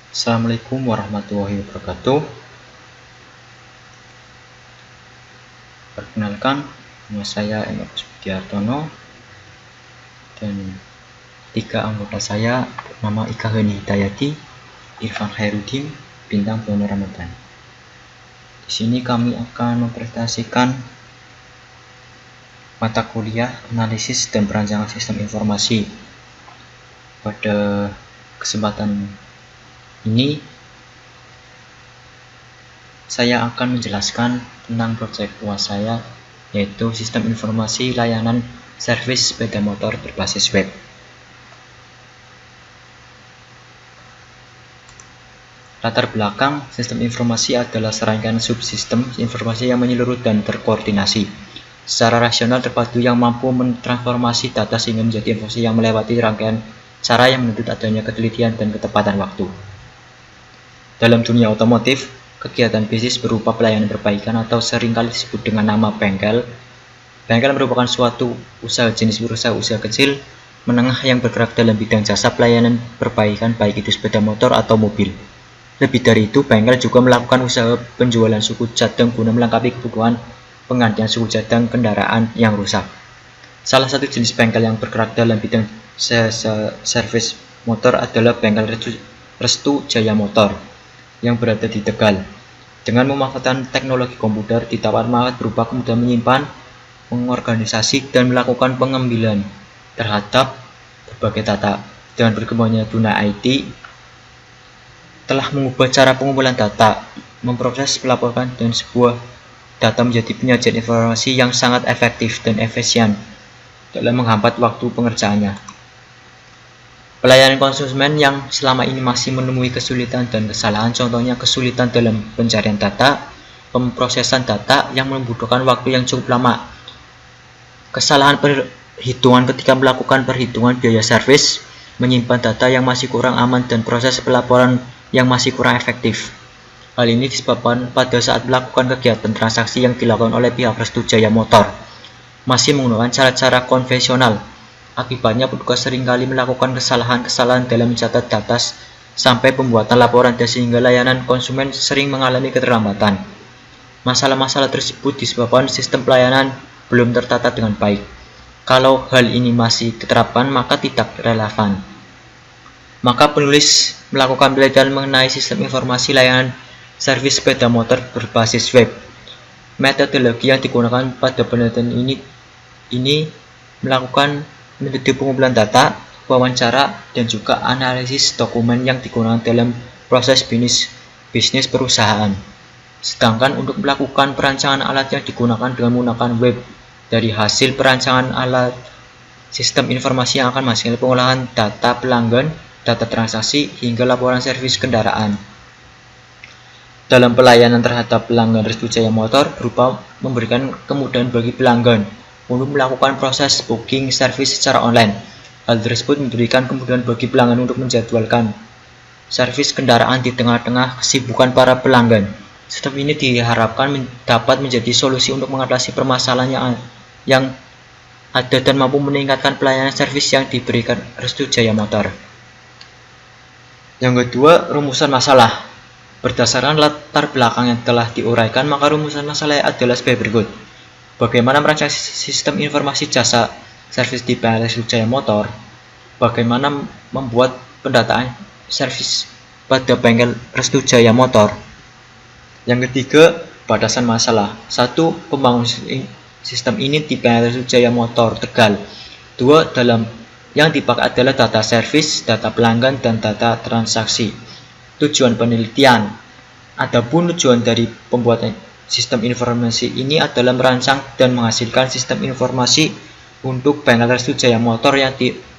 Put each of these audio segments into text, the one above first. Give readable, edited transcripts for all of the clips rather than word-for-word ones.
Assalamualaikum warahmatullahi wabarakatuh. Perkenalkan, nama saya M. Budiartono dan tiga anggota saya bernama Ika Heni Hidayati, Irfan Khairuddin, Bintang Bono Ramadan. Di sini kami akan mempresentasikan mata kuliah analisis dan perancangan sistem informasi. Pada kesempatan ini saya akan menjelaskan tentang proyek UAS saya, yaitu sistem informasi layanan servis sepeda motor berbasis web. Latar belakang sistem informasi adalah serangkaian subsistem informasi yang menyeluruh dan terkoordinasi secara rasional terpadu yang mampu mentransformasi data sehingga menjadi informasi yang melewati rangkaian cara yang menuntut adanya ketelitian dan ketepatan waktu. Dalam dunia otomotif, kegiatan bisnis berupa pelayanan perbaikan atau seringkali disebut dengan nama bengkel. Bengkel merupakan suatu usaha jenis usaha kecil menengah yang bergerak dalam bidang jasa pelayanan perbaikan baik itu sepeda motor atau mobil. Lebih dari itu, bengkel juga melakukan usaha penjualan suku cadang guna melengkapi kebutuhan penggantian suku cadang kendaraan yang rusak. Salah satu jenis bengkel yang bergerak dalam bidang servis motor adalah bengkel Restu Jaya Motor yang berada di Tegal. Dengan memanfaatkan teknologi komputer, ditawarkan manfaat berupa kemudahan menyimpan, mengorganisasi, dan melakukan pengambilan terhadap berbagai data. Dengan berkembangnya dunia IT, telah mengubah cara pengumpulan data, memproses, melaporkan, dan sebuah data menjadi penyajian informasi yang sangat efektif dan efisien dalam menghambat waktu pengerjaannya. Pelayanan konsumen yang selama ini masih menemui kesulitan dan kesalahan, contohnya kesulitan dalam pencarian data, pemrosesan data yang membutuhkan waktu yang cukup lama, kesalahan perhitungan ketika melakukan perhitungan biaya servis, menyimpan data yang masih kurang aman, dan proses pelaporan yang masih kurang efektif. Hal ini disebabkan pada saat melakukan kegiatan transaksi yang dilakukan oleh pihak Restu Jaya Motor masih menggunakan cara-cara konvensional. Akibatnya petugas seringkali melakukan kesalahan-kesalahan dalam mencatat data sampai pembuatan laporan dan sehingga layanan konsumen sering mengalami keterlambatan. Masalah-masalah tersebut disebabkan sistem pelayanan belum tertata dengan baik. Kalau hal ini masih diterapkan, maka tidak relevan. Maka penulis melakukan penelitian mengenai sistem informasi layanan servis sepeda motor berbasis web. Metodologi yang digunakan pada penelitian ini melakukan metode pengumpulan data, wawancara, dan juga analisis dokumen yang digunakan dalam proses bisnis perusahaan. Sedangkan untuk melakukan perancangan alat yang digunakan dengan menggunakan web, dari hasil perancangan alat sistem informasi yang akan menghasilkan pengolahan data pelanggan, data transaksi, hingga laporan servis kendaraan. Dalam pelayanan terhadap pelanggan Restu Jaya Motor berupa memberikan kemudahan bagi pelanggan untuk melakukan proses booking servis secara online. Hal tersebut memberikan kemudahan bagi pelanggan untuk menjadwalkan servis kendaraan di tengah-tengah kesibukan para pelanggan. Sistem ini diharapkan dapat menjadi solusi untuk mengatasi permasalahan yang ada dan mampu meningkatkan pelayanan servis yang diberikan Restu Jaya Motor. Yang kedua, rumusan masalah. Berdasarkan latar belakang yang telah diuraikan, maka rumusan masalah adalah sebagai berikut. Bagaimana merancang sistem informasi jasa servis di bengkel Restu Jaya Motor? Bagaimana membuat pendataan servis pada bengkel Restu Jaya Motor? Yang ketiga, batasan masalah. 1. Pembangunan sistem ini di bengkel Restu Jaya Motor Tegal. 2. Dalam yang dipakai adalah data servis, data pelanggan, dan data transaksi. Tujuan penelitian. Adapun tujuan dari pembuatan sistem informasi ini adalah merancang dan menghasilkan sistem informasi untuk bengkel Restu Jaya Motor yang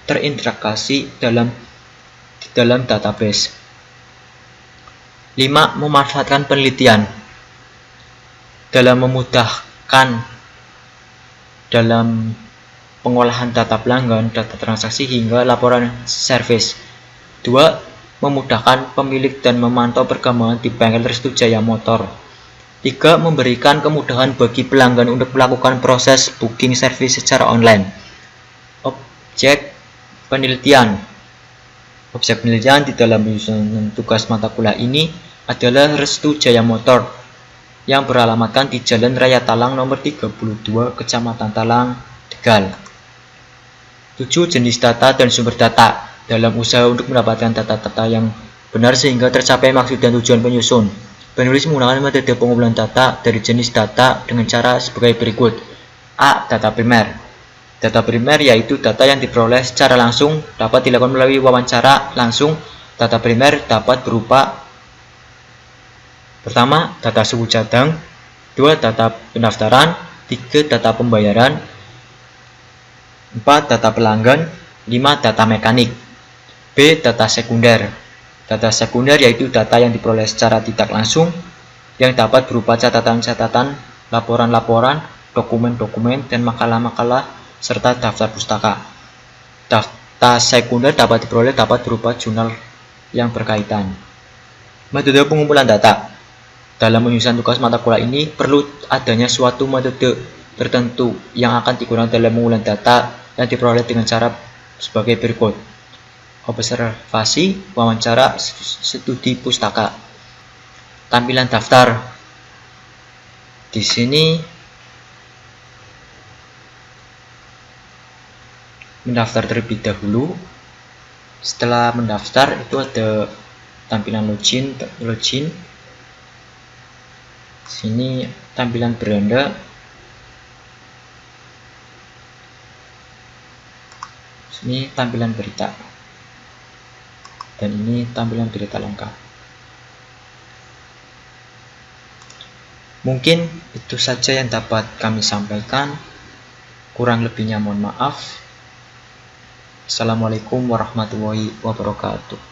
terintegrasi dalam database. 5. Memanfaatkan penelitian dalam memudahkan dalam pengolahan data pelanggan, data transaksi, hingga laporan servis. 2. Memudahkan pemilik dan memantau perkembangan di bengkel Restu Jaya Motor. 3. Memberikan kemudahan bagi pelanggan untuk melakukan proses booking servis secara online. Objek penelitian. Objek penelitian di dalam penyusunan tugas mata kuliah ini adalah Restu Jaya Motor yang beralamatkan di Jalan Raya Talang nomor 32, Kecamatan Talang, Tegal. 7. Jenis data dan sumber data. Dalam usaha untuk mendapatkan data-data yang benar sehingga tercapai maksud dan tujuan penyusun, penulis menggunakan metode pengumpulan data dari jenis data dengan cara sebagai berikut. A. Data primer. Data primer yaitu data yang diperoleh secara langsung, dapat dilakukan melalui wawancara langsung. Data primer dapat berupa: pertama, data suku cadang. 2. Data pendaftaran. 3. Data pembayaran. 4. Data pelanggan. 5. Data mekanik. B. Data sekunder. Data sekunder yaitu data yang diperoleh secara tidak langsung, yang dapat berupa catatan-catatan, laporan-laporan, dokumen-dokumen, dan makalah-makalah, serta daftar pustaka. Data sekunder dapat diperoleh dapat berupa jurnal yang berkaitan. Metode pengumpulan data. Dalam penyusunan tugas mata kuliah ini perlu adanya suatu metode tertentu yang akan digunakan dalam pengumpulan data yang diperoleh dengan cara sebagai berikut: observasi, wawancara, studi pustaka. Tampilan daftar. Di sini mendaftar terlebih dahulu. Setelah mendaftar itu ada tampilan login. Sini tampilan beranda. Sini tampilan berita. Dan ini tampilan berita lengkap. Mungkin itu saja yang dapat kami sampaikan. Kurang lebihnya mohon maaf. Assalamualaikum warahmatullahi wabarakatuh.